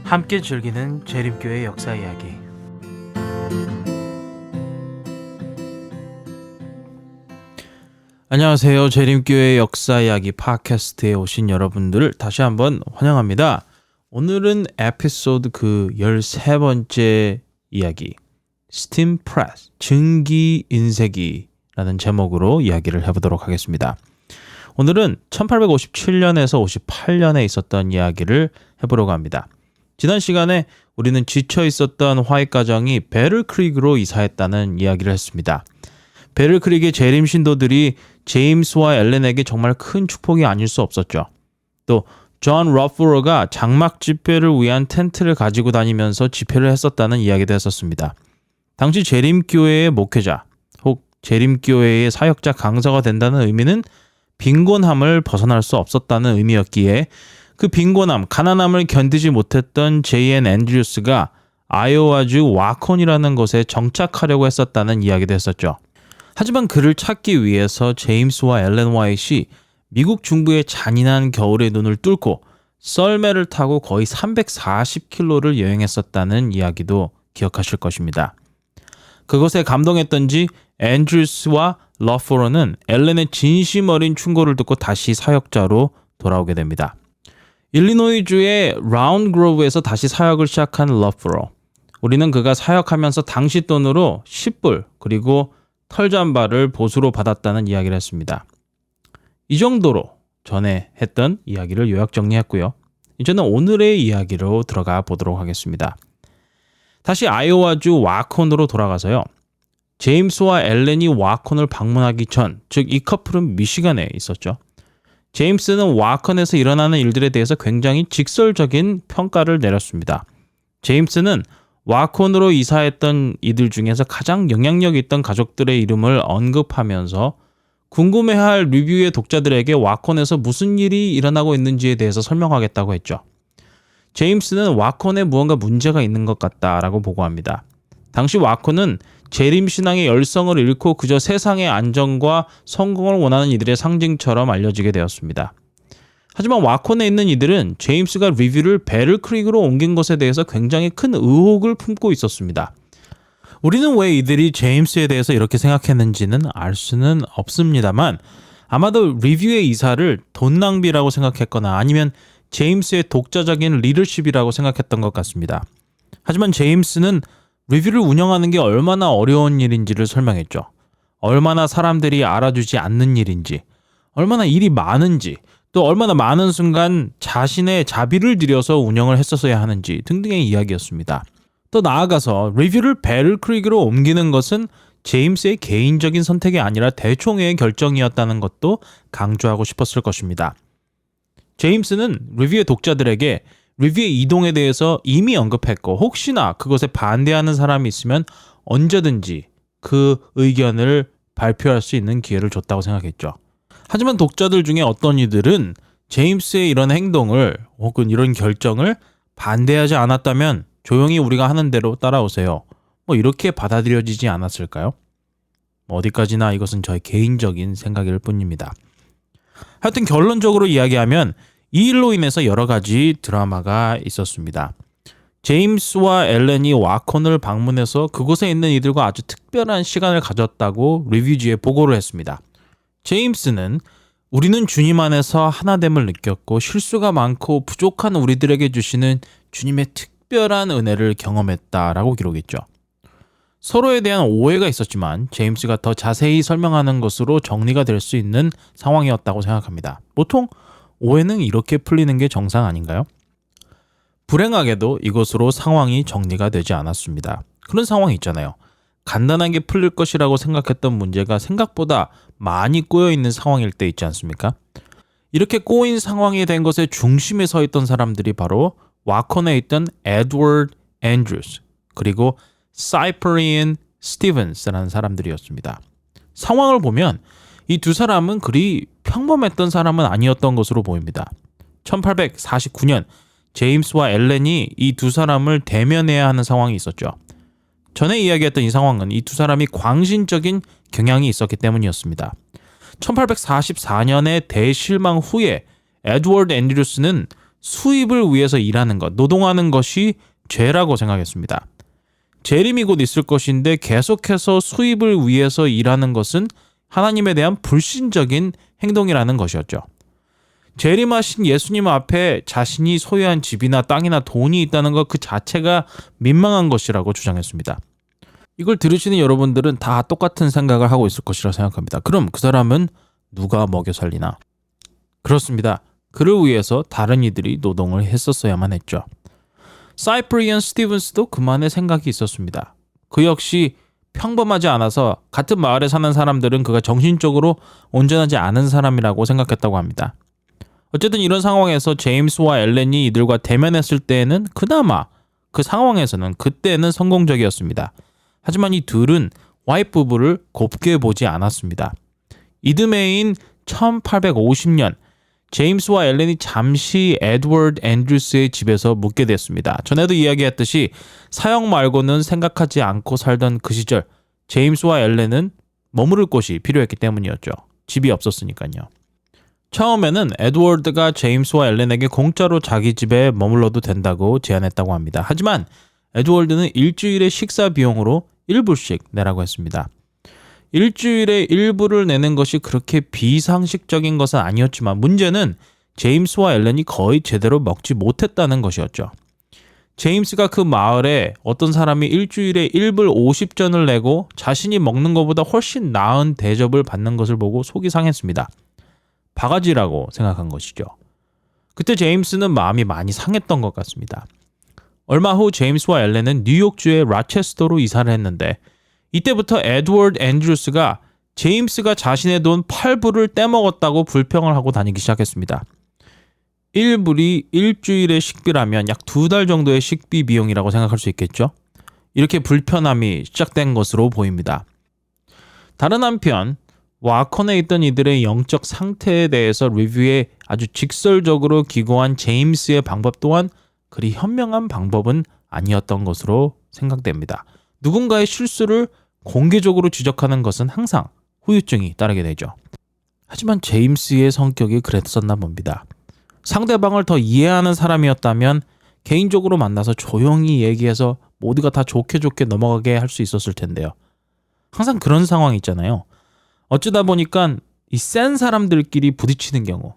함께 즐기는 재림교회 역사 이야기. 안녕하세요. 재림교회 역사 이야기 팟캐스트에 오신 여러분들을 다시 한번 환영합니다. 오늘은 에피소드 13번째 이야기, 스팀 프레스, 증기 인쇄기라는 제목으로 이야기를 해보도록 하겠습니다. 오늘은 1857년에서 58년에 있었던 이야기를 해보려고 합니다. 지난 시간에 우리는 지쳐 있었던 화이트 가정이 배틀크릭으로 이사했다는 이야기를 했습니다. 배틀크릭의 재림 신도들이 제임스와 엘렌에게 정말 큰 축복이 아닐 수 없었죠. 또 존 러프로가 장막 집회를 위한 텐트를 가지고 다니면서 집회를 했었다는 이야기도 했었습니다. 당시 재림교회의 목회자 혹 재림교회의 사역자 강사가 된다는 의미는 빈곤함을 벗어날 수 없었다는 의미였기에 그 빈곤함, 가난함을 견디지 못했던 J.N. 앤드류스가 아이오와주 와콘이라는 곳에 정착하려고 했었다는 이야기도 했었죠. 하지만 그를 찾기 위해서 제임스와 엘렌 화이트이 미국 중부의 잔인한 겨울의 눈을 뚫고 썰매를 타고 거의 340km를 여행했었다는 이야기도 기억하실 것입니다. 그것에 감동했던지 앤드류스와 러포로는 엘렌의 진심 어린 충고를 듣고 다시 사역자로 돌아오게 됩니다. 일리노이주의 라운드 그로브에서 다시 사역을 시작한 러포로. 우리는 그가 사역하면서 당시 돈으로 10불 그리고 털잠바를 보수로 받았다는 이야기를 했습니다. 이 정도로 전에 했던 이야기를 요약 정리했고요. 이제는 오늘의 이야기로 들어가 보도록 하겠습니다. 다시 아이오와주 와콘으로 돌아가서요. 제임스와 엘렌이 와콘을 방문하기 전, 즉 이 커플은 미시간에 있었죠. 제임스는 와콘에서 일어나는 일들에 대해서 굉장히 직설적인 평가를 내렸습니다. 제임스는 와콘으로 이사했던 이들 중에서 가장 영향력 있던 가족들의 이름을 언급하면서 궁금해할 리뷰의 독자들에게 와콘에서 무슨 일이 일어나고 있는지에 대해서 설명하겠다고 했죠. 제임스는 와콘에 무언가 문제가 있는 것 같다라고 보고합니다. 당시 와콘은 재림신앙의 열성을 잃고 그저 세상의 안정과 성공을 원하는 이들의 상징처럼 알려지게 되었습니다. 하지만 와콘에 있는 이들은 제임스가 리뷰를 배틀크릭으로 옮긴 것에 대해서 굉장히 큰 의혹을 품고 있었습니다. 우리는 왜 이들이 제임스에 대해서 이렇게 생각했는지는 알 수는 없습니다만 아마도 리뷰의 이사를 돈 낭비라고 생각했거나 아니면 제임스의 독자적인 리더십이라고 생각했던 것 같습니다. 하지만 제임스는 리뷰를 운영하는 게 얼마나 어려운 일인지를 설명했죠. 얼마나 사람들이 알아주지 않는 일인지, 얼마나 일이 많은지, 또 얼마나 많은 순간 자신의 자비를 들여서 운영을 했었어야 하는지 등등의 이야기였습니다. 또 나아가서 리뷰를 배틀크릭으로 옮기는 것은 제임스의 개인적인 선택이 아니라 대총회의 결정이었다는 것도 강조하고 싶었을 것입니다. 제임스는 리뷰의 독자들에게 리뷰의 이동에 대해서 이미 언급했고 혹시나 그것에 반대하는 사람이 있으면 언제든지 그 의견을 발표할 수 있는 기회를 줬다고 생각했죠. 하지만 독자들 중에 어떤 이들은 제임스의 이런 행동을 혹은 이런 결정을 반대하지 않았다면 조용히 우리가 하는 대로 따라오세요. 이렇게 받아들여지지 않았을까요? 어디까지나 이것은 저의 개인적인 생각일 뿐입니다. 하여튼 결론적으로 이야기하면 이 일로 인해서 여러 가지 드라마가 있었습니다. 제임스와 엘렌이 와콘을 방문해서 그곳에 있는 이들과 아주 특별한 시간을 가졌다고 리뷰지에 보고를 했습니다. 제임스는 우리는 주님 안에서 하나됨을 느꼈고 실수가 많고 부족한 우리들에게 주시는 주님의 특별한 은혜를 경험했다라고 기록했죠. 서로에 대한 오해가 있었지만 제임스가 더 자세히 설명하는 것으로 정리가 될 수 있는 상황이었다고 생각합니다. 보통 오해는 이렇게 풀리는 게 정상 아닌가요? 불행하게도 이것으로 상황이 정리가 되지 않았습니다. 그런 상황이 있잖아요. 간단하게 풀릴 것이라고 생각했던 문제가 생각보다 많이 꼬여있는 상황일 때 있지 않습니까? 이렇게 꼬인 상황이 된 것의 중심에 서 있던 사람들이 바로 와콘에 있던 에드워드 앤드루스 그리고 사이프리안 스티븐스라는 사람들이었습니다. 상황을 보면 이 두 사람은 그리 평범했던 사람은 아니었던 것으로 보입니다. 1849년 제임스와 엘렌이 이 두 사람을 대면해야 하는 상황이 있었죠. 전에 이야기했던 이 상황은 이 두 사람이 광신적인 경향이 있었기 때문이었습니다. 1844년의 대실망 후에 에드워드 앤드루스는 수입을 위해서 일하는 것, 노동하는 것이 죄라고 생각했습니다. 재림이 곧 있을 것인데 계속해서 수입을 위해서 일하는 것은 하나님에 대한 불신적인 행동이라는 것이었죠. 재림하신 예수님 앞에 자신이 소유한 집이나 땅이나 돈이 있다는 것 그 자체가 민망한 것이라고 주장했습니다. 이걸 들으시는 여러분들은 다 똑같은 생각을 하고 있을 것이라 생각합니다. 그럼 그 사람은 누가 먹여 살리나? 그렇습니다. 그를 위해서 다른 이들이 노동을 했었어야만 했죠. 사이프리언 스티븐스도 그만의 생각이 있었습니다. 그 역시 평범하지 않아서 같은 마을에 사는 사람들은 그가 정신적으로 온전하지 않은 사람이라고 생각했다고 합니다. 어쨌든 이런 상황에서 제임스와 엘렌이 이들과 대면했을 때에는 그나마 그 상황에서는 그때는 성공적이었습니다. 하지만 이 둘은 와이프 부부를 곱게 보지 않았습니다. 이듬해인 1850년 제임스와 엘렌이 잠시 에드워드 앤드루스의 집에서 묵게 됐습니다. 전에도 이야기했듯이 사형 말고는 생각하지 않고 살던 그 시절 제임스와 엘렌은 머무를 곳이 필요했기 때문이었죠. 집이 없었으니까요. 처음에는 에드워드가 제임스와 엘렌에게 공짜로 자기 집에 머물러도 된다고 제안했다고 합니다. 하지만 에드워드는 일주일의 식사 비용으로 1불씩 내라고 했습니다. 일주일에 1불을 내는 것이 그렇게 비상식적인 것은 아니었지만 문제는 제임스와 엘렌이 거의 제대로 먹지 못했다는 것이었죠. 제임스가 그 마을에 어떤 사람이 일주일에 1불 50전을 내고 자신이 먹는 것보다 훨씬 나은 대접을 받는 것을 보고 속이 상했습니다. 바가지라고 생각한 것이죠. 그때 제임스는 마음이 많이 상했던 것 같습니다. 얼마 후 제임스와 엘렌은 뉴욕주의 라체스터로 이사를 했는데 이때부터 에드워드 앤드루스가 제임스가 자신의 돈 8불을 떼먹었다고 불평을 하고 다니기 시작했습니다. 1불이 일주일의 식비라면 약 2달 정도의 식비 비용이라고 생각할 수 있겠죠. 이렇게 불편함이 시작된 것으로 보입니다. 다른 한편 와컨에 있던 이들의 영적 상태에 대해서 리뷰에 아주 직설적으로 기고한 제임스의 방법 또한 그리 현명한 방법은 아니었던 것으로 생각됩니다. 누군가의 실수를 공개적으로 지적하는 것은 항상 후유증이 따르게 되죠. 하지만 제임스의 성격이 그랬었나 봅니다. 상대방을 더 이해하는 사람이었다면 개인적으로 만나서 조용히 얘기해서 모두가 다 좋게 넘어가게 할 수 있었을 텐데요. 항상 그런 상황이 있잖아요. 어쩌다 보니까 이 센 사람들끼리 부딪히는 경우,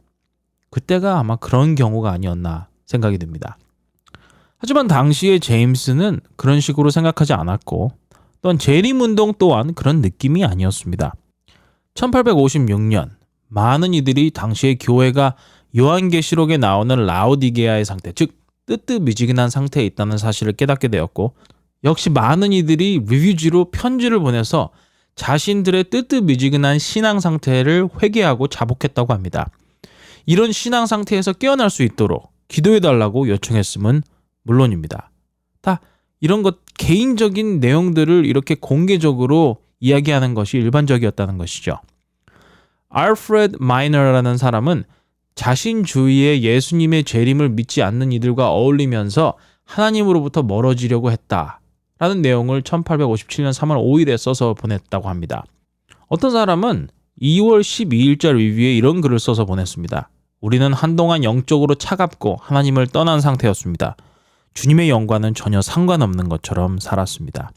그때가 아마 그런 경우가 아니었나 생각이 듭니다. 하지만 당시에 제임스는 그런 식으로 생각하지 않았고 또한 재림운동 또한 그런 느낌이 아니었습니다. 1856년 많은 이들이 당시에 교회가 요한계시록에 나오는 라오디게아의 상태, 즉 뜨뜻미지근한 상태에 있다는 사실을 깨닫게 되었고 역시 많은 이들이 리뷰지로 편지를 보내서 자신들의 뜨뜻미지근한 신앙 상태를 회개하고 자복했다고 합니다. 이런 신앙 상태에서 깨어날 수 있도록 기도해달라고 요청했음은 물론입니다. 다 이런 것 개인적인 내용들을 이렇게 공개적으로 이야기하는 것이 일반적이었다는 것이죠. 알프레드 마이너라는 사람은 자신 주위에 예수님의 재림을 믿지 않는 이들과 어울리면서 하나님으로부터 멀어지려고 했다라는 내용을 1857년 3월 5일에 써서 보냈다고 합니다. 어떤 사람은 2월 12일자 리뷰에 이런 글을 써서 보냈습니다. 우리는 한동안 영적으로 차갑고 하나님을 떠난 상태였습니다. 주님의 영과는 전혀 상관없는 것처럼 살았습니다.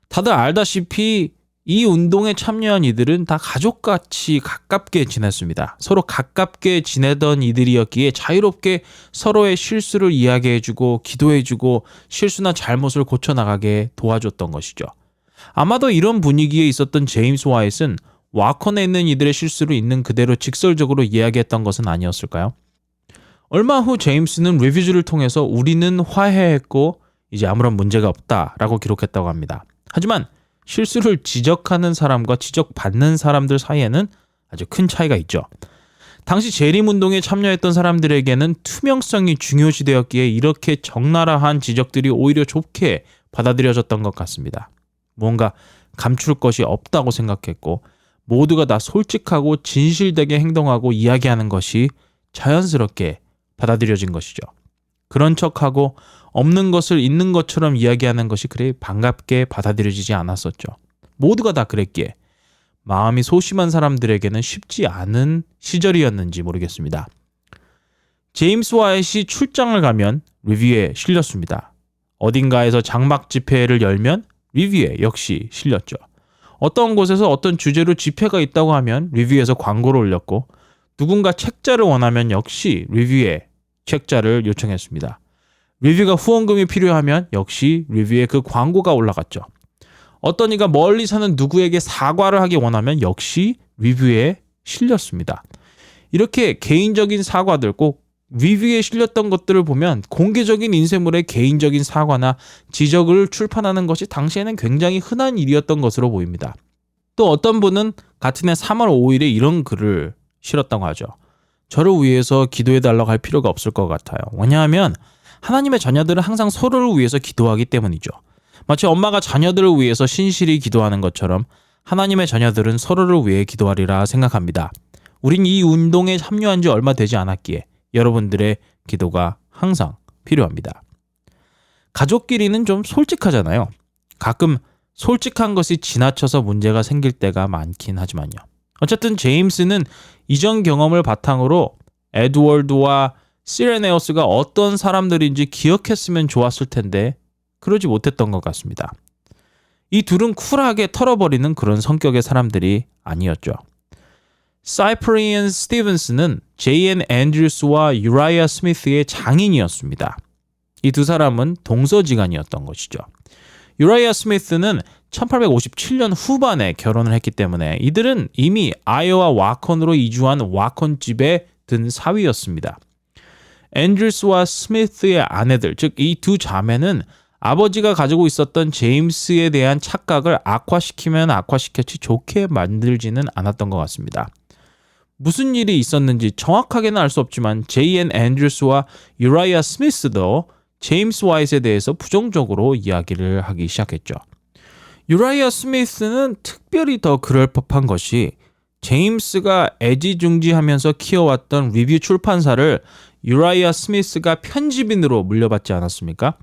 다들 알다시피 이 운동에 참여한 이들은 다 가족같이 가깝게 지냈습니다. 서로 가깝게 지내던 이들이었기에 자유롭게 서로의 실수를 이야기해주고 기도해주고 실수나 잘못을 고쳐나가게 도와줬던 것이죠. 아마도 이런 분위기에 있었던 제임스 와잇은 와컨에 있는 이들의 실수를 있는 그대로 직설적으로 이야기했던 것은 아니었을까요? 얼마 후 제임스는 리뷰즈를 통해서 우리는 화해했고 이제 아무런 문제가 없다라고 기록했다고 합니다. 하지만 실수를 지적하는 사람과 지적받는 사람들 사이에는 아주 큰 차이가 있죠. 당시 재림운동에 참여했던 사람들에게는 투명성이 중요시되었기에 이렇게 적나라한 지적들이 오히려 좋게 받아들여졌던 것 같습니다. 뭔가 감출 것이 없다고 생각했고 모두가 다 솔직하고 진실되게 행동하고 이야기하는 것이 자연스럽게 받아들여진 것이죠. 그런 척하고 없는 것을 있는 것처럼 이야기하는 것이 그리 반갑게 받아들여지지 않았었죠. 모두가 다 그랬기에 마음이 소심한 사람들에게는 쉽지 않은 시절이었는지 모르겠습니다. 제임스 와이시 출장을 가면 리뷰에 실렸습니다. 어딘가에서 장막 집회를 열면 리뷰에 역시 실렸죠. 어떤 곳에서 어떤 주제로 집회가 있다고 하면 리뷰에서 광고를 올렸고 누군가 책자를 원하면 역시 리뷰에 책자를 요청했습니다. 리뷰가 후원금이 필요하면 역시 리뷰에 그 광고가 올라갔죠. 어떤 이가 멀리 사는 누구에게 사과를 하기 원하면 역시 리뷰에 실렸습니다. 이렇게 개인적인 사과들, 꼭 리뷰에 실렸던 것들을 보면 공개적인 인쇄물의 개인적인 사과나 지적을 출판하는 것이 당시에는 굉장히 흔한 일이었던 것으로 보입니다. 또 어떤 분은 같은 해 3월 5일에 이런 글을 실었다고 하죠. 저를 위해서 기도해달라고 할 필요가 없을 것 같아요. 왜냐하면 하나님의 자녀들은 항상 서로를 위해서 기도하기 때문이죠. 마치 엄마가 자녀들을 위해서 신실히 기도하는 것처럼 하나님의 자녀들은 서로를 위해 기도하리라 생각합니다. 우린 이 운동에 참여한 지 얼마 되지 않았기에 여러분들의 기도가 항상 필요합니다. 가족끼리는 좀 솔직하잖아요. 가끔 솔직한 것이 지나쳐서 문제가 생길 때가 많긴 하지만요. 어쨌든 제임스는 이전 경험을 바탕으로 에드워드와 시레네오스가 어떤 사람들인지 기억했으면 좋았을 텐데 그러지 못했던 것 같습니다. 이 둘은 쿨하게 털어버리는 그런 성격의 사람들이 아니었죠. 사이프리언 스티븐스는 제이앤 앤드류스와 유라이아 스미스의 장인이었습니다. 이 두 사람은 동서지간이었던 것이죠. 유라이아 스미스는 1857년 후반에 결혼을 했기 때문에 이들은 이미 아이오와 와콘으로 이주한 와콘집에 든 사위였습니다. 앤드류스와 스미스의 아내들, 즉 이 두 자매는 아버지가 가지고 있었던 제임스에 대한 착각을 악화시키면 악화시켰지 좋게 만들지는 않았던 것 같습니다. 무슨 일이 있었는지 정확하게는 알 수 없지만 제이앤 앤드류스와 유라이아 스미스도 제임스 와이트에 대해서 부정적으로 이야기를 하기 시작했죠. 유라이아 스미스는 특별히 더 그럴 법한 것이 제임스가 애지중지하면서 키워왔던 리뷰 출판사를 유라이아 스미스가 편집인으로 물려받지 않았습니까?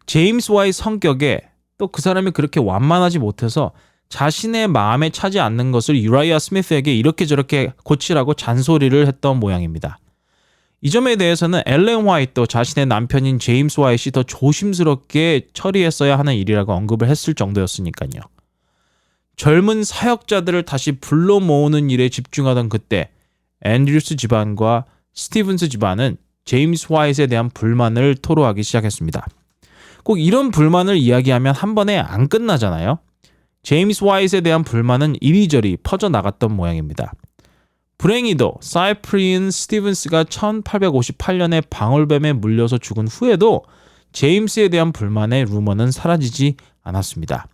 제임스 와의 성격에 또 그 사람이 그렇게 완만하지 못해서 자신의 마음에 차지 않는 것을 유라이아 스미스에게 이렇게 저렇게 고치라고 잔소리를 했던 모양입니다. 이 점에 대해서는 엘렌 화이트도 자신의 남편인 제임스 화이트이 더 조심스럽게 처리했어야 하는 일이라고 언급을 했을 정도였으니까요. 젊은 사역자들을 다시 불러 모으는 일에 집중하던 그때 앤드류스 집안과 스티븐스 집안은 제임스 화이트에 대한 불만을 토로하기 시작했습니다. 꼭 이런 불만을 이야기하면 한 번에 안 끝나잖아요. 제임스 화이트에 대한 불만은 이리저리 퍼져나갔던 모양입니다. 불행히도 사이프리언 스티븐스가 1858년에 방울뱀에 물려서 죽은 후에도 제임스에 대한 불만의 루머는 사라지지 않았습니다.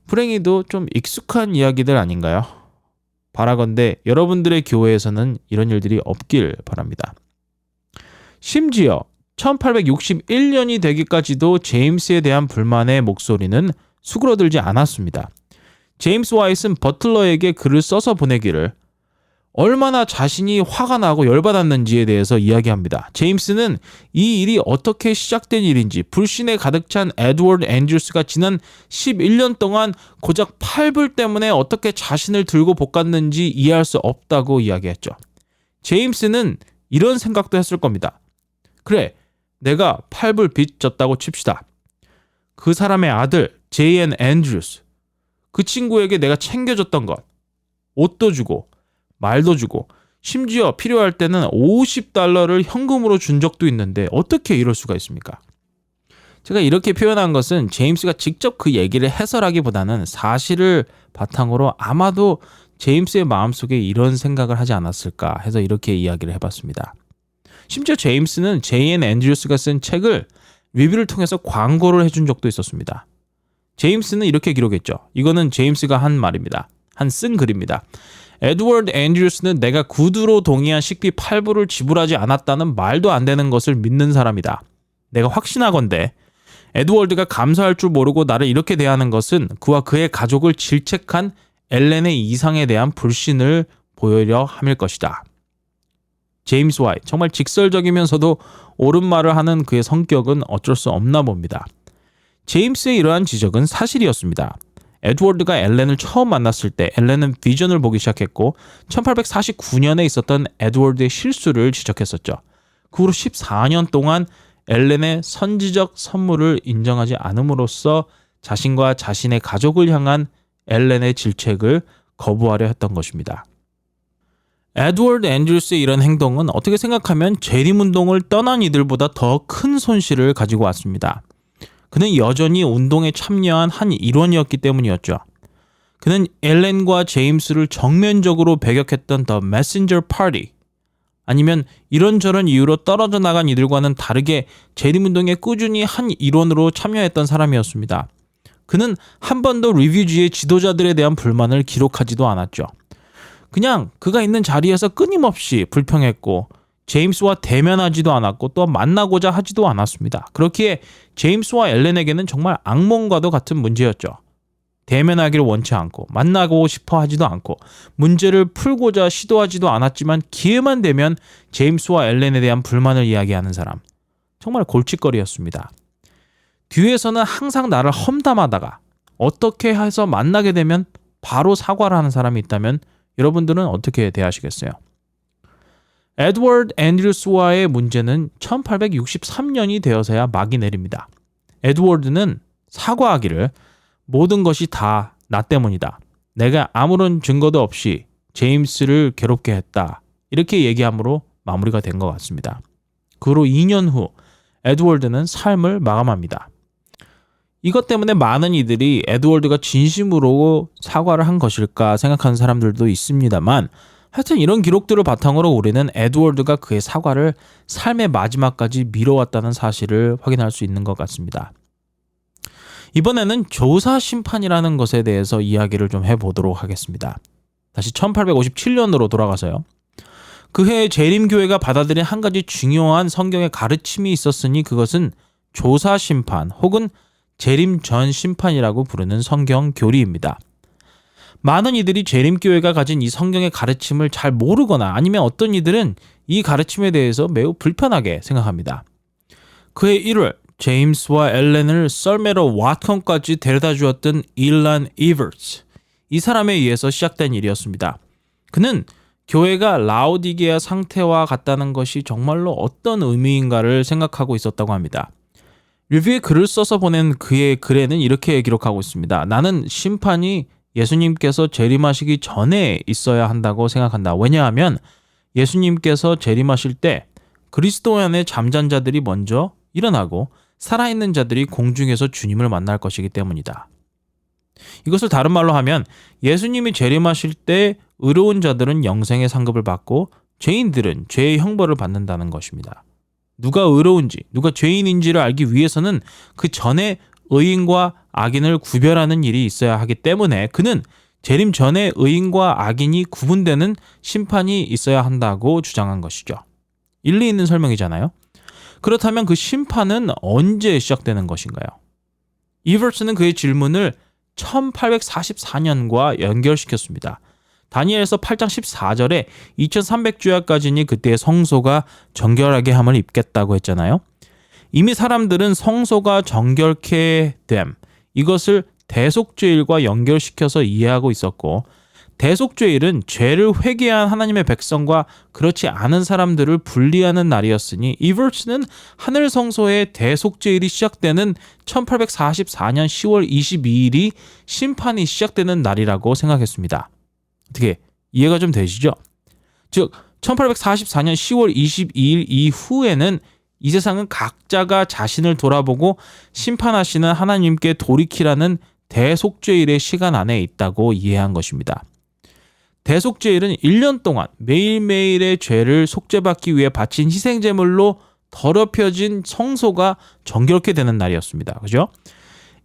불행히도 좀 익숙한 이야기들 아닌가요? 바라건대 여러분들의 교회에서는 이런 일들이 없길 바랍니다. 심지어 1861년이 되기까지도 제임스에 대한 불만의 목소리는 수그러들지 않았습니다. 제임스 와이트는 버틀러에게 글을 써서 보내기를 얼마나 자신이 화가 나고 열받았는지에 대해서 이야기합니다. 제임스는 이 일이 어떻게 시작된 일인지, 불신에 가득 찬 에드워드 앤드류스가 지난 11년 동안 고작 팔불 때문에 어떻게 자신을 들고 볶았는지 이해할 수 없다고 이야기했죠. 제임스는 이런 생각도 했을 겁니다. 그래, 내가 팔불 빚 졌다고 칩시다. 그 사람의 아들 제이앤 앤드류스, 그 친구에게 내가 챙겨줬던 것, 옷도 주고 말도 주고 심지어 필요할 때는 $50를 현금으로 준 적도 있는데 어떻게 이럴 수가 있습니까? 제가 이렇게 표현한 것은 제임스가 직접 그 얘기를 해설하기보다는 사실을 바탕으로 아마도 제임스의 마음속에 이런 생각을 하지 않았을까 해서 이렇게 이야기를 해봤습니다. 심지어 제임스는 제이앤 앤드류스가 쓴 책을 리뷰를 통해서 광고를 해준 적도 있었습니다. 제임스는 이렇게 기록했죠. 이거는 제임스가 한 말입니다. 쓴 글입니다. 에드워드 앤드류스는 내가 구두로 동의한 식비 8불을 지불하지 않았다는 말도 안 되는 것을 믿는 사람이다. 내가 확신하건대 에드워드가 감사할 줄 모르고 나를 이렇게 대하는 것은 그와 그의 가족을 질책한 엘렌의 이상에 대한 불신을 보이려 함일 것이다. 제임스 와이트, 정말 직설적이면서도 옳은 말을 하는 그의 성격은 어쩔 수 없나 봅니다. 제임스의 이러한 지적은 사실이었습니다. 에드워드가 엘렌을 처음 만났을 때 엘렌은 비전을 보기 시작했고 1849년에 있었던 에드워드의 실수를 지적했었죠. 그 후로 14년 동안 엘렌의 선지적 선물을 인정하지 않음으로써 자신과 자신의 가족을 향한 엘렌의 질책을 거부하려 했던 것입니다. 에드워드 앤드루스의 이런 행동은 어떻게 생각하면 재림운동을 떠난 이들보다 더 큰 손실을 가지고 왔습니다. 그는 여전히 운동에 참여한 한 일원이었기 때문이었죠. 그는 엘렌과 제임스를 정면적으로 배격했던 The Messenger Party, 아니면 이런저런 이유로 떨어져 나간 이들과는 다르게 재림운동에 꾸준히 한 일원으로 참여했던 사람이었습니다. 그는 한 번도 리뷰지에 지도자들에 대한 불만을 기록하지도 않았죠. 그냥 그가 있는 자리에서 끊임없이 불평했고 제임스와 대면하지도 않았고 또 만나고자 하지도 않았습니다. 그렇기에 제임스와 엘렌에게는 정말 악몽과도 같은 문제였죠. 대면하기를 원치 않고 만나고 싶어 하지도 않고 문제를 풀고자 시도하지도 않았지만 기회만 되면 제임스와 엘렌에 대한 불만을 이야기하는 사람. 정말 골칫거리였습니다. 뒤에서는 항상 나를 험담하다가 어떻게 해서 만나게 되면 바로 사과를 하는 사람이 있다면 여러분들은 어떻게 대하시겠어요? 에드워드 앤드루스와의 문제는 1863년이 되어서야 막이 내립니다. 에드워드는 사과하기를 모든 것이 다 나 때문이다. 내가 아무런 증거도 없이 제임스를 괴롭게 했다. 이렇게 얘기함으로 마무리가 된 것 같습니다. 그 후로 2년 후 에드워드는 삶을 마감합니다. 이것 때문에 많은 이들이 에드워드가 진심으로 사과를 한 것일까 생각하는 사람들도 있습니다만 하여튼 이런 기록들을 바탕으로 우리는 에드워드가 그의 사과를 삶의 마지막까지 미뤄왔다는 사실을 확인할 수 있는 것 같습니다. 이번에는 조사 심판이라는 것에 대해서 이야기를 좀 해보도록 하겠습니다. 다시 1857년으로 돌아가서요. 그 해에 재림교회가 받아들인 한 가지 중요한 성경의 가르침이 있었으니 그것은 조사 심판 혹은 재림 전 심판이라고 부르는 성경 교리입니다. 많은 이들이 재림교회가 가진 이 성경의 가르침을 잘 모르거나 아니면 어떤 이들은 이 가르침에 대해서 매우 불편하게 생각합니다. 그해 1월 제임스와 엘렌을 썰매로 와트컴까지 데려다 주었던 일란 이버츠, 이 사람에 의해서 시작된 일이었습니다. 그는 교회가 라오디게아 상태와 같다는 것이 정말로 어떤 의미인가를 생각하고 있었다고 합니다. 리뷰에 글을 써서 보낸 그의 글에는 이렇게 기록하고 있습니다. 나는 심판이 예수님께서 재림하시기 전에 있어야 한다고 생각한다. 왜냐하면 예수님께서 재림하실 때 그리스도 안에 잠잔 자들이 먼저 일어나고 살아있는 자들이 공중에서 주님을 만날 것이기 때문이다. 이것을 다른 말로 하면 예수님이 재림하실 때 의로운 자들은 영생의 상급을 받고 죄인들은 죄의 형벌을 받는다는 것입니다. 누가 의로운지, 누가 죄인인지를 알기 위해서는 그 전에 의인과 악인을 구별하는 일이 있어야 하기 때문에 그는 재림 전에 의인과 악인이 구분되는 심판이 있어야 한다고 주장한 것이죠. 일리 있는 설명이잖아요. 그렇다면 그 심판은 언제 시작되는 것인가요? 이버스는 그의 질문을 1844년과 연결시켰습니다. 다니엘서 8장 14절에 2300주야까지니 그때의 성소가 정결하게 함을 입겠다고 했잖아요. 이미 사람들은 성소가 정결케 됨, 이것을 대속죄일과 연결시켜서 이해하고 있었고 대속죄일은 죄를 회개한 하나님의 백성과 그렇지 않은 사람들을 분리하는 날이었으니 이버스는 하늘 성소의 대속죄일이 시작되는 1844년 10월 22일이 심판이 시작되는 날이라고 생각했습니다. 어떻게 이해가 좀 되시죠? 즉 1844년 10월 22일 이후에는 이 세상은 각자가 자신을 돌아보고 심판하시는 하나님께 돌이키라는 대속죄일의 시간 안에 있다고 이해한 것입니다. 대속죄일은 1년 동안 매일매일의 죄를 속죄받기 위해 바친 희생제물로 더럽혀진 성소가 정결케 되는 날이었습니다. 그죠?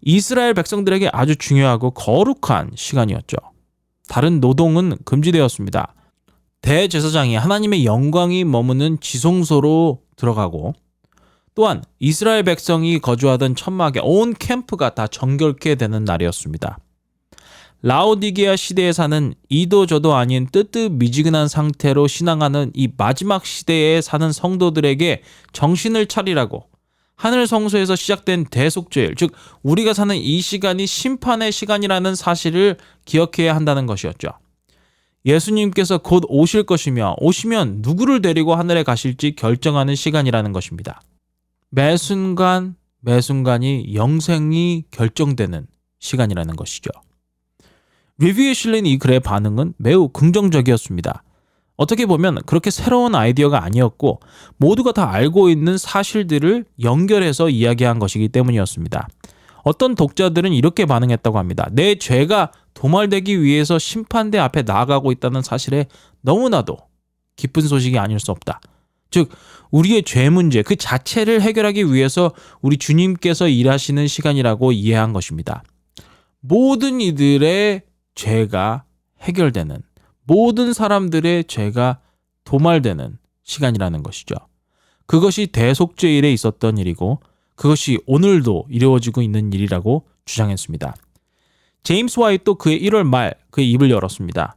이스라엘 백성들에게 아주 중요하고 거룩한 시간이었죠. 다른 노동은 금지되었습니다. 대제사장이 하나님의 영광이 머무는 지성소로 들어가고 또한 이스라엘 백성이 거주하던 천막의 온 캠프가 다 정결케 되는 날이었습니다. 라오디게아 시대에 사는 이도 저도 아닌 뜨뜻미지근한 상태로 신앙하는 이 마지막 시대에 사는 성도들에게 정신을 차리라고 하늘 성소에서 시작된 대속죄일, 즉 우리가 사는 이 시간이 심판의 시간이라는 사실을 기억해야 한다는 것이었죠. 예수님께서 곧 오실 것이며 오시면 누구를 데리고 하늘에 가실지 결정하는 시간이라는 것입니다. 매 순간 매 순간이 영생이 결정되는 시간이라는 것이죠. 리뷰에 실린 이 글의 반응은 매우 긍정적이었습니다. 어떻게 보면 그렇게 새로운 아이디어가 아니었고 모두가 다 알고 있는 사실들을 연결해서 이야기한 것이기 때문이었습니다. 어떤 독자들은 이렇게 반응했다고 합니다. 내 죄가 도말되기 위해서 심판대 앞에 나아가고 있다는 사실에 너무나도 기쁜 소식이 아닐 수 없다. 즉 우리의 죄 문제 그 자체를 해결하기 위해서 우리 주님께서 일하시는 시간이라고 이해한 것입니다. 모든 이들의 죄가 해결되는, 모든 사람들의 죄가 도말되는 시간이라는 것이죠. 그것이 대속죄일에 있었던 일이고 그것이 오늘도 이루어지고 있는 일이라고 주장했습니다. 제임스 화이트도 그의 1월 말 그의 입을 열었습니다.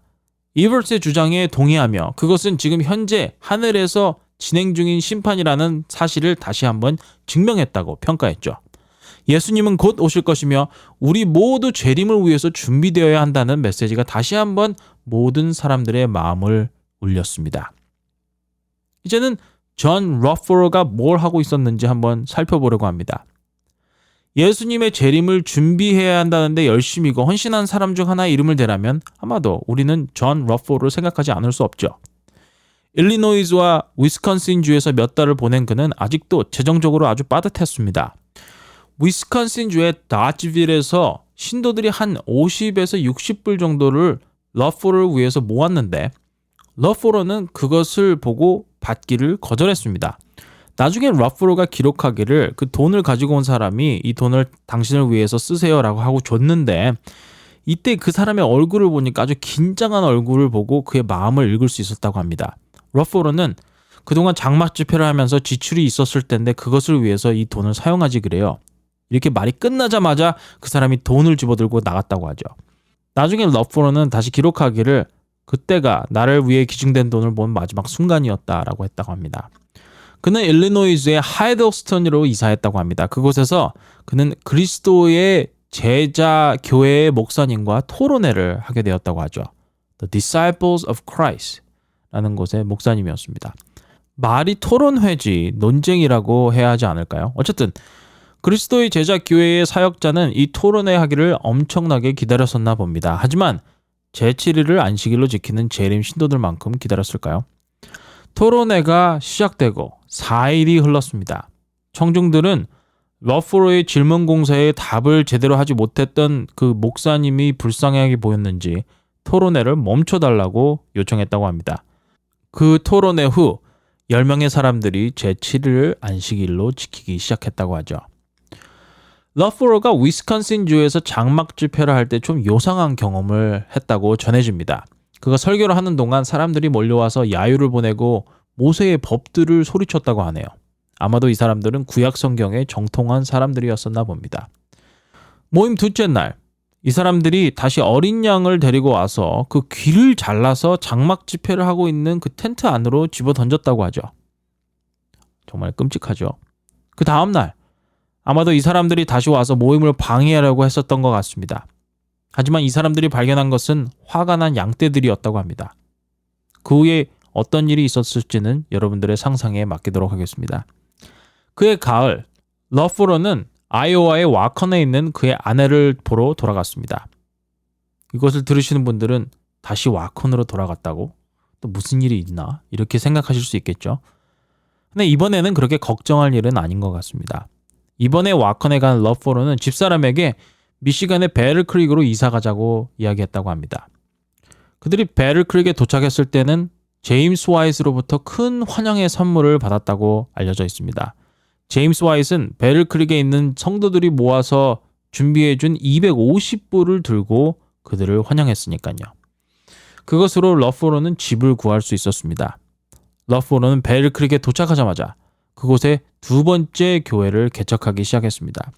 이버스의 주장에 동의하며 그것은 지금 현재 하늘에서 진행 중인 심판이라는 사실을 다시 한번 증명했다고 평가했죠. 예수님은 곧 오실 것이며 우리 모두 재림을 위해서 준비되어야 한다는 메시지가 다시 한번 모든 사람들의 마음을 울렸습니다. 이제는 존 러퍼러가 뭘 하고 있었는지 한번 살펴보려고 합니다. 예수님의 재림을 준비해야 한다는데 열심히고 헌신한 사람 중 하나의 이름을 대라면 아마도 우리는 존 러퍼러를 생각하지 않을 수 없죠. 일리노이즈와 위스콘신 주에서 몇 달을 보낸 그는 아직도 재정적으로 아주 빠듯했습니다. 위스콘신 주의 다츠빌에서 신도들이 한 50에서 60불 정도를 러퍼러를 위해서 모았는데 러퍼러는 그것을 보고 받기를 거절했습니다. 나중에 러퍼러가 기록하기를 그 돈을 가지고 온 사람이 이 돈을 당신을 위해서 쓰세요라고 하고 줬는데 이때 그 사람의 얼굴을 보니까 아주 긴장한 얼굴을 보고 그의 마음을 읽을 수 있었다고 합니다. 러퍼러는 그동안 장막 집회를 하면서 지출이 있었을 텐데 그것을 위해서 이 돈을 사용하지 그래요. 이렇게 말이 끝나자마자 그 사람이 돈을 집어들고 나갔다고 하죠. 나중에 러퍼러는 다시 기록하기를 그때가 나를 위해 기증된 돈을 본 마지막 순간이었다라고 했다고 합니다. 그는 일리노이주의 하이더스턴으로 이사했다고 합니다. 그곳에서 그는 그리스도의 제자 교회의 목사님과 토론회를 하게 되었다고 하죠. The Disciples of Christ 라는 곳의 목사님이었습니다. 말이 토론회지 논쟁이라고 해야 하지 않을까요? 어쨌든 그리스도의 제자 교회의 사역자는 이 토론회 하기를 엄청나게 기다렸었나 봅니다. 하지만 제7일을 안식일로 지키는 재림 신도들만큼 기다렸을까요? 토론회가 시작되고 4일이 흘렀습니다. 청중들은 러퍼러의 질문 공세에 답을 제대로 하지 못했던 그 목사님이 불쌍하게 보였는지 토론회를 멈춰달라고 요청했다고 합니다. 그 토론회 후 10명의 사람들이 제7일을 안식일로 지키기 시작했다고 하죠. 러퍼러가 위스콘신주에서 장막 집회를 할 때 좀 요상한 경험을 했다고 전해집니다. 그가 설교를 하는 동안 사람들이 몰려와서 야유를 보내고 모세의 법들을 소리쳤다고 하네요. 아마도 이 사람들은 구약 성경에 정통한 사람들이었었나 봅니다. 모임 둘째 날, 이 사람들이 다시 어린 양을 데리고 와서 그 귀를 잘라서 장막 집회를 하고 있는 그 텐트 안으로 집어 던졌다고 하죠. 정말 끔찍하죠. 그 다음 날, 아마도 이 사람들이 다시 와서 모임을 방해하려고 했었던 것 같습니다. 하지만 이 사람들이 발견한 것은 화가 난 양떼들이었다고 합니다. 그 후에 어떤 일이 있었을지는 여러분들의 상상에 맡기도록 하겠습니다. 그해 가을, 러퍼러는 아이오와의 와컨에 있는 그의 아내를 보러 돌아갔습니다. 이것을 들으시는 분들은 다시 와컨으로 돌아갔다고? 또 무슨 일이 있나? 이렇게 생각하실 수 있겠죠. 근데 이번에는 그렇게 걱정할 일은 아닌 것 같습니다. 이번에 와컨에 간 러퍼러는 집사람에게 미시간의 베를크릭으로 이사 가자고 이야기했다고 합니다. 그들이 베를크릭에 도착했을 때는 제임스 화이트로부터 큰 환영의 선물을 받았다고 알려져 있습니다. 제임스 화이트는 베를크릭에 있는 성도들이 모아서 준비해준 250불을 들고 그들을 환영했으니까요. 그것으로 러퍼러는 집을 구할 수 있었습니다. 러퍼러는 베를크릭에 도착하자마자 그곳에 두 번째 교회를 개척하기 시작했습니다.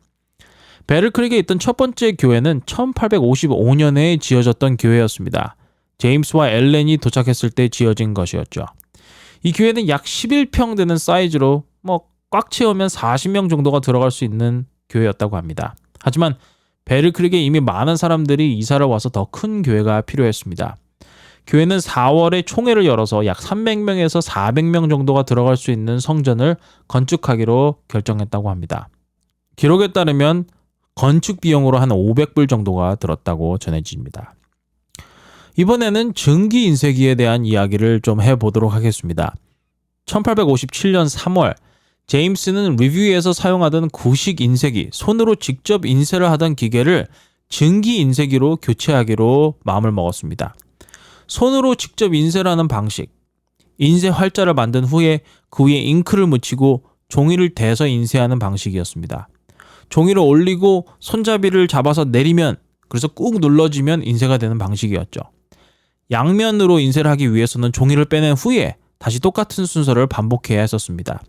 베를크릭에 있던 첫 번째 교회는 1855년에 지어졌던 교회였습니다. 제임스와 엘렌이 도착했을 때 지어진 것이었죠. 이 교회는 약 11평 되는 사이즈로 꽉 채우면 40명 정도가 들어갈 수 있는 교회였다고 합니다. 하지만 베르크릭에 이미 많은 사람들이 이사를 와서 더 큰 교회가 필요했습니다. 교회는 4월에 총회를 열어서 약 300명에서 400명 정도가 들어갈 수 있는 성전을 건축하기로 결정했다고 합니다. 기록에 따르면 건축 비용으로 한 500불 정도가 들었다고 전해집니다. 이번에는 증기 인쇄기에 대한 이야기를 좀 해보도록 하겠습니다. 1857년 3월 제임스는 리뷰에서 사용하던 구식 인쇄기, 손으로 직접 인쇄를 하던 기계를 증기 인쇄기로 교체하기로 마음을 먹었습니다. 손으로 직접 인쇄를 하는 방식, 인쇄 활자를 만든 후에 그 위에 잉크를 묻히고 종이를 대서 인쇄하는 방식이었습니다. 종이를 올리고 손잡이를 잡아서 내리면, 그래서 꾹 눌러지면 인쇄가 되는 방식이었죠. 양면으로 인쇄를 하기 위해서는 종이를 빼낸 후에 다시 똑같은 순서를 반복해야 했었습니다.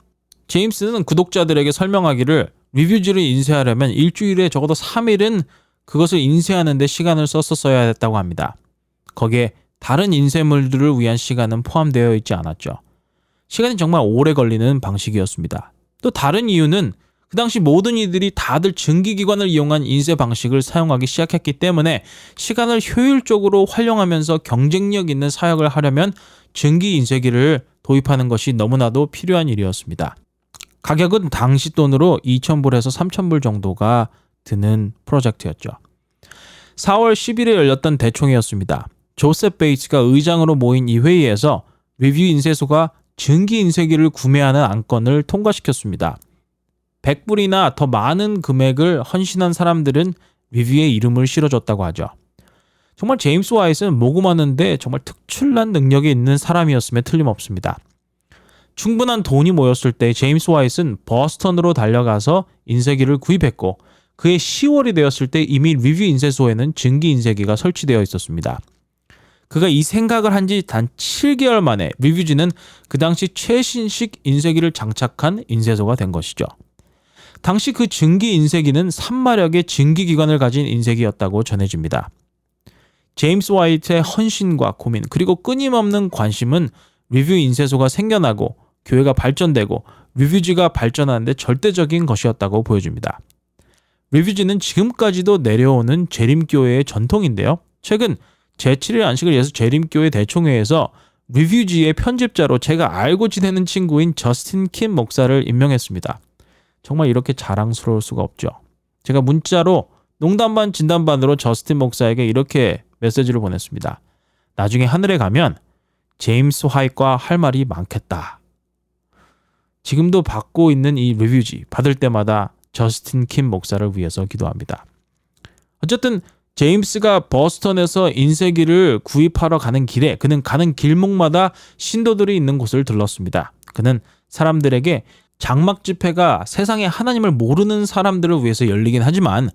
제임스는 구독자들에게 설명하기를 리뷰지를 인쇄하려면 일주일에 적어도 3일은 그것을 인쇄하는 데 시간을 썼었어야 했다고 합니다. 거기에 다른 인쇄물들을 위한 시간은 포함되어 있지 않았죠. 시간이 정말 오래 걸리는 방식이었습니다. 또 다른 이유는 그 당시 모든 이들이 다들 증기기관을 이용한 인쇄 방식을 사용하기 시작했기 때문에 시간을 효율적으로 활용하면서 경쟁력 있는 사역을 하려면 증기 인쇄기를 도입하는 것이 너무나도 필요한 일이었습니다. 가격은 당시 돈으로 2,000불에서 3,000불 정도가 드는 프로젝트였죠. 4월 10일에 열렸던 대총회였습니다. 조셉 베이츠가 의장으로 모인 이 회의에서 리뷰 인쇄소가 증기 인쇄기를 구매하는 안건을 통과시켰습니다. 100불이나 더 많은 금액을 헌신한 사람들은 리뷰에 이름을 실어줬다고 하죠. 정말 제임스 와이트는 모금하는데 정말 특출난 능력이 있는 사람이었음에 틀림없습니다. 충분한 돈이 모였을 때 제임스 와이트는 버스턴으로 달려가서 인쇄기를 구입했고 그해 10월이 되었을 때 이미 리뷰 인쇄소에는 증기 인쇄기가 설치되어 있었습니다. 그가 이 생각을 한 지 단 7개월 만에 리뷰지는 그 당시 최신식 인쇄기를 장착한 인쇄소가 된 것이죠. 당시 그 증기 인쇄기는 3마력의 증기기관을 가진 인쇄기였다고 전해집니다. 제임스 와이트의 헌신과 고민 그리고 끊임없는 관심은 리뷰 인쇄소가 생겨나고 교회가 발전되고 리뷰지가 발전하는 데 절대적인 것이었다고 보여집니다. 리뷰지는 지금까지도 내려오는 재림교회의 전통인데요. 최근 제7일 안식을 위해서 재림교회 대총회에서 리뷰지의 편집자로 제가 알고 지내는 친구인 저스틴 킴 목사를 임명했습니다. 정말 이렇게 자랑스러울 수가 없죠. 제가 문자로 농담 반 진담 반으로 저스틴 목사에게 이렇게 메시지를 보냈습니다. 나중에 하늘에 가면 제임스 화이트과 할 말이 많겠다. 지금도 받고 있는 이 리뷰지 받을 때마다 저스틴 킴 목사를 위해서 기도합니다. 어쨌든 제임스가 버스턴에서 인쇄기를 구입하러 가는 길에 그는 가는 길목마다 신도들이 있는 곳을 들렀습니다. 그는 사람들에게 장막 집회가 세상에 하나님을 모르는 사람들을 위해서 열리긴 하지만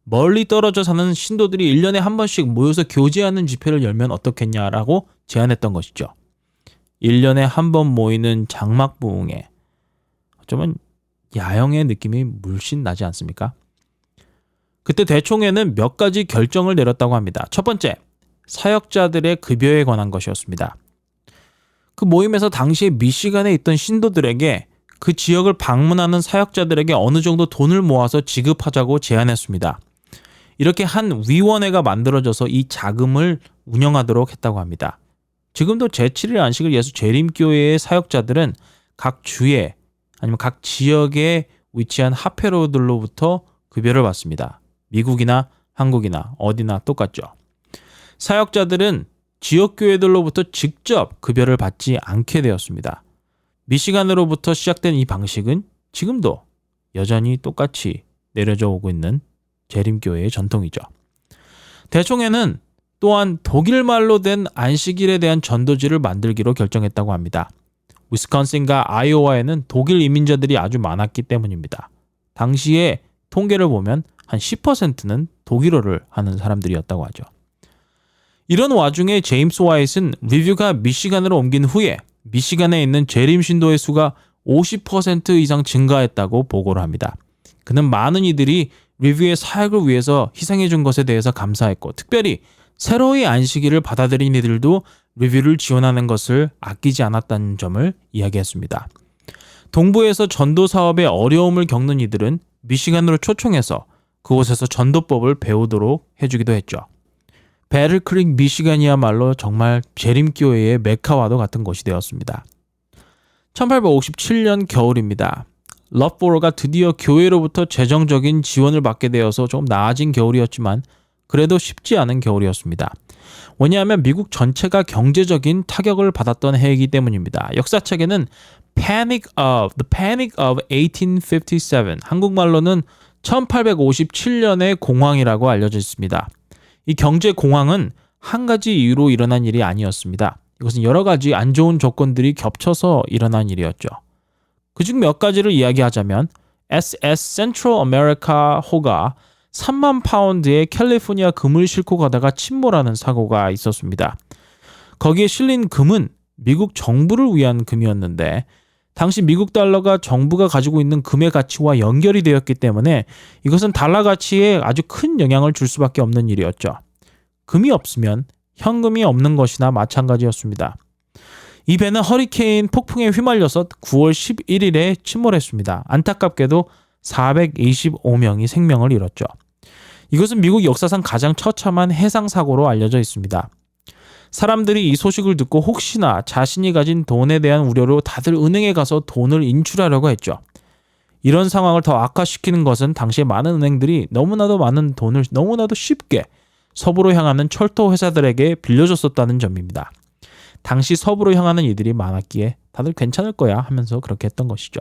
멀리 떨어져 사는 신도들이 1년에 한 번씩 모여서 교제하는 집회를 열면 어떻겠냐라고 제안했던 것이죠. 1년에 한 번 모이는 장막 부흥회. 어쩌면 야영의 느낌이 물씬 나지 않습니까? 그때 대총회는 몇 가지 결정을 내렸다고 합니다. 첫 번째, 사역자들의 급여에 관한 것이었습니다. 그 모임에서 당시에 미시간에 있던 신도들에게 그 지역을 방문하는 사역자들에게 어느 정도 돈을 모아서 지급하자고 제안했습니다. 이렇게 한 위원회가 만들어져서 이 자금을 운영하도록 했다고 합니다. 지금도 제7일 안식을 위해서 재림교회의 사역자들은 각 주에 아니면 각 지역에 위치한 합회로들로부터 급여를 받습니다. 미국이나 한국이나 어디나 똑같죠. 사역자들은 지역교회들로부터 직접 급여를 받지 않게 되었습니다. 미시간으로부터 시작된 이 방식은 지금도 여전히 똑같이 내려져 오고 있는 재림교회의 전통이죠. 대총회는 또한 독일말로 된 안식일에 대한 전도지를 만들기로 결정했다고 합니다. 위스콘신과 아이오와에는 독일 이민자들이 아주 많았기 때문입니다. 당시에 통계를 보면 한 10%는 독일어를 하는 사람들이었다고 하죠. 이런 와중에 제임스 와이트는 리뷰가 미시간으로 옮긴 후에 미시간에 있는 재림 신도의 수가 50% 이상 증가했다고 보고를 합니다. 그는 많은 이들이 리뷰의 사역을 위해서 희생해 준 것에 대해서 감사했고 특별히 새로이 안식일을 받아들인 이들도 리뷰를 지원하는 것을 아끼지 않았다는 점을 이야기했습니다. 동부에서 전도 사업에 어려움을 겪는 이들은 미시간으로 초청해서 그곳에서 전도법을 배우도록 해주기도 했죠. 배틀크릭 미시간이야말로 정말 재림교회의 메카와도 같은 곳이 되었습니다. 1857년 겨울입니다. 러프보로가 드디어 교회로부터 재정적인 지원을 받게 되어서 좀 나아진 겨울이었지만 그래도 쉽지 않은 겨울이었습니다. 왜냐하면 미국 전체가 경제적인 타격을 받았던 해이기 때문입니다. 역사책에는 The Panic of 1857, 한국말로는 1857년의 공황이라고 알려져 있습니다. 이 경제 공황은 한 가지 이유로 일어난 일이 아니었습니다. 이것은 여러 가지 안 좋은 조건들이 겹쳐서 일어난 일이었죠. 그중 몇 가지를 이야기하자면 SS Central America 호가 3만 파운드의 캘리포니아 금을 싣고 가다가 침몰하는 사고가 있었습니다. 거기에 실린 금은 미국 정부를 위한 금이었는데 당시 미국 달러가 정부가 가지고 있는 금의 가치와 연결이 되었기 때문에 이것은 달러 가치에 아주 큰 영향을 줄 수밖에 없는 일이었죠. 금이 없으면 현금이 없는 것이나 마찬가지였습니다. 이 배는 허리케인 폭풍에 휘말려서 9월 11일에 침몰했습니다. 안타깝게도 425명이 생명을 잃었죠. 이것은 미국 역사상 가장 처참한 해상 사고로 알려져 있습니다. 사람들이 이 소식을 듣고 혹시나 자신이 가진 돈에 대한 우려로 다들 은행에 가서 돈을 인출하려고 했죠. 이런 상황을 더 악화시키는 것은 당시에 많은 은행들이 너무나도 많은 돈을 너무나도 쉽게 서부로 향하는 철도 회사들에게 빌려줬었다는 점입니다. 당시 서부로 향하는 이들이 많았기에 다들 괜찮을 거야 하면서 그렇게 했던 것이죠.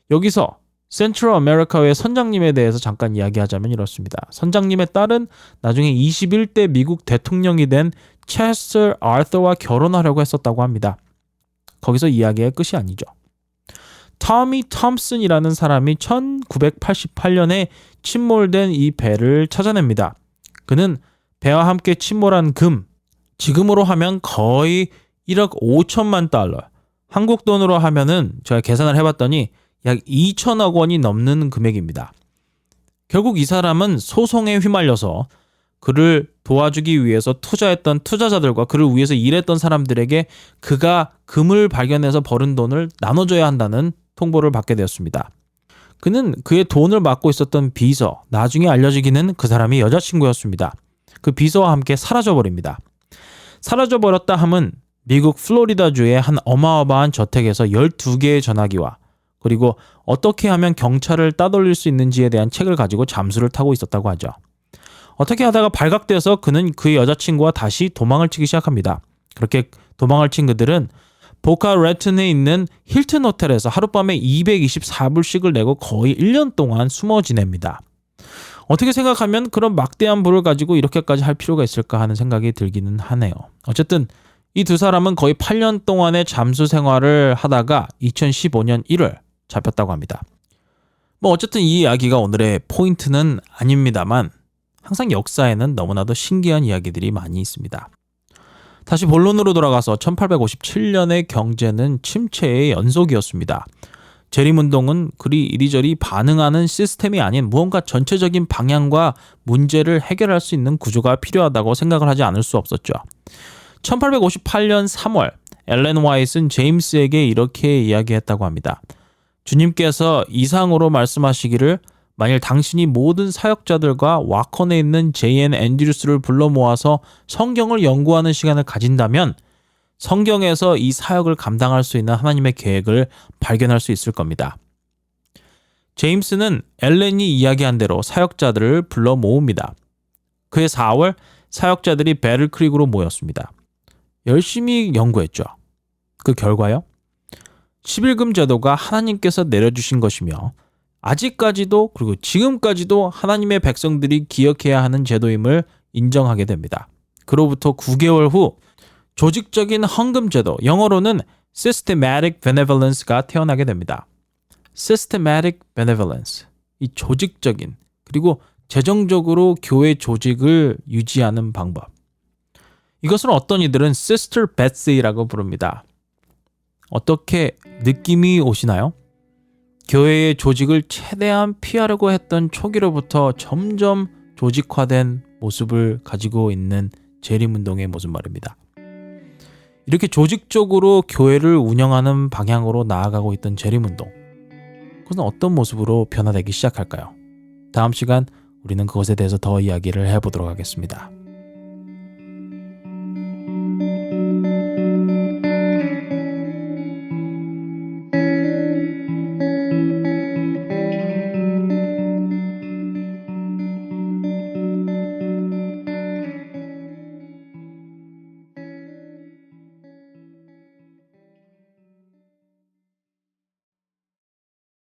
여기서 센트럴 아메리카의 선장님에 대해서 잠깐 이야기하자면 이렇습니다. 선장님의 딸은 나중에 21대 미국 대통령이 된 체스터 아서와 결혼하려고 했었다고 합니다. 거기서 이야기의 끝이 아니죠. 토미 톰슨이라는 사람이 1988년에 침몰된 이 배를 찾아냅니다. 그는 배와 함께 침몰한 금, 지금으로 하면 거의 1억 5천만 달러, 한국 돈으로 하면은 제가 계산을 해봤더니 약 2천억 원이 넘는 금액입니다. 결국 이 사람은 소송에 휘말려서 그를 도와주기 위해서 투자했던 투자자들과 그를 위해서 일했던 사람들에게 그가 금을 발견해서 벌은 돈을 나눠줘야 한다는 통보를 받게 되었습니다. 그는 그의 돈을 맡고 있었던 비서, 나중에 알려지기는 그 사람이 여자친구였습니다. 그 비서와 함께 사라져버립니다. 사라져버렸다 함은 미국 플로리다주의 한 어마어마한 저택에서 12개의 전화기와 그리고 어떻게 하면 경찰을 따돌릴 수 있는지에 대한 책을 가지고 잠수를 타고 있었다고 하죠. 어떻게 하다가 발각돼서 그는 그의 여자친구와 다시 도망을 치기 시작합니다. 그렇게 도망을 친 그들은 보카 레튼에 있는 힐튼 호텔에서 하룻밤에 224불씩을 내고 거의 1년 동안 숨어 지냅니다. 어떻게 생각하면 그런 막대한 부를 가지고 이렇게까지 할 필요가 있을까 하는 생각이 들기는 하네요. 어쨌든 이 두 사람은 거의 8년 동안의 잠수 생활을 하다가 2015년 1월 잡혔다고 합니다. 어쨌든 이 이야기가 오늘의 포인트는 아닙니다만 항상 역사에는 너무나도 신기한 이야기들이 많이 있습니다. 다시 본론으로 돌아가서 1857년의 경제는 침체의 연속이었습니다. 재림운동은 그리 이리저리 반응하는 시스템이 아닌 무언가 전체적인 방향과 문제를 해결할 수 있는 구조가 필요하다고 생각을 하지 않을 수 없었죠. 1858년 3월 엘렌 화이트는 제임스에게 이렇게 이야기했다고 합니다. 주님께서 이상으로 말씀하시기를 만일 당신이 모든 사역자들과 와컨에 있는 J.N. 앤드류스를 불러 모아서 성경을 연구하는 시간을 가진다면 성경에서 이 사역을 감당할 수 있는 하나님의 계획을 발견할 수 있을 겁니다. 제임스는 엘렌이 이야기한 대로 사역자들을 불러 모읍니다. 그해 4월 사역자들이 배틀크릭으로 모였습니다. 열심히 연구했죠. 그 결과요? 11금 제도가 하나님께서 내려주신 것이며 아직까지도 그리고 지금까지도 하나님의 백성들이 기억해야 하는 제도임을 인정하게 됩니다. 그로부터 9개월 후 조직적인 헌금 제도, 영어로는 Systematic Benevolence가 태어나게 됩니다. Systematic Benevolence, 이 조직적인 그리고 재정적으로 교회 조직을 유지하는 방법. 이것을 어떤 이들은 Sister Betsy라고 부릅니다. 어떻게 느낌이 오시나요? 교회의 조직을 최대한 피하려고 했던 초기로부터 점점 조직화된 모습을 가지고 있는 재림운동의 모습 말입니다. 이렇게 조직적으로 교회를 운영하는 방향으로 나아가고 있던 재림운동, 그것은 어떤 모습으로 변화되기 시작할까요? 다음 시간 우리는 그것에 대해서 더 이야기를 해보도록 하겠습니다.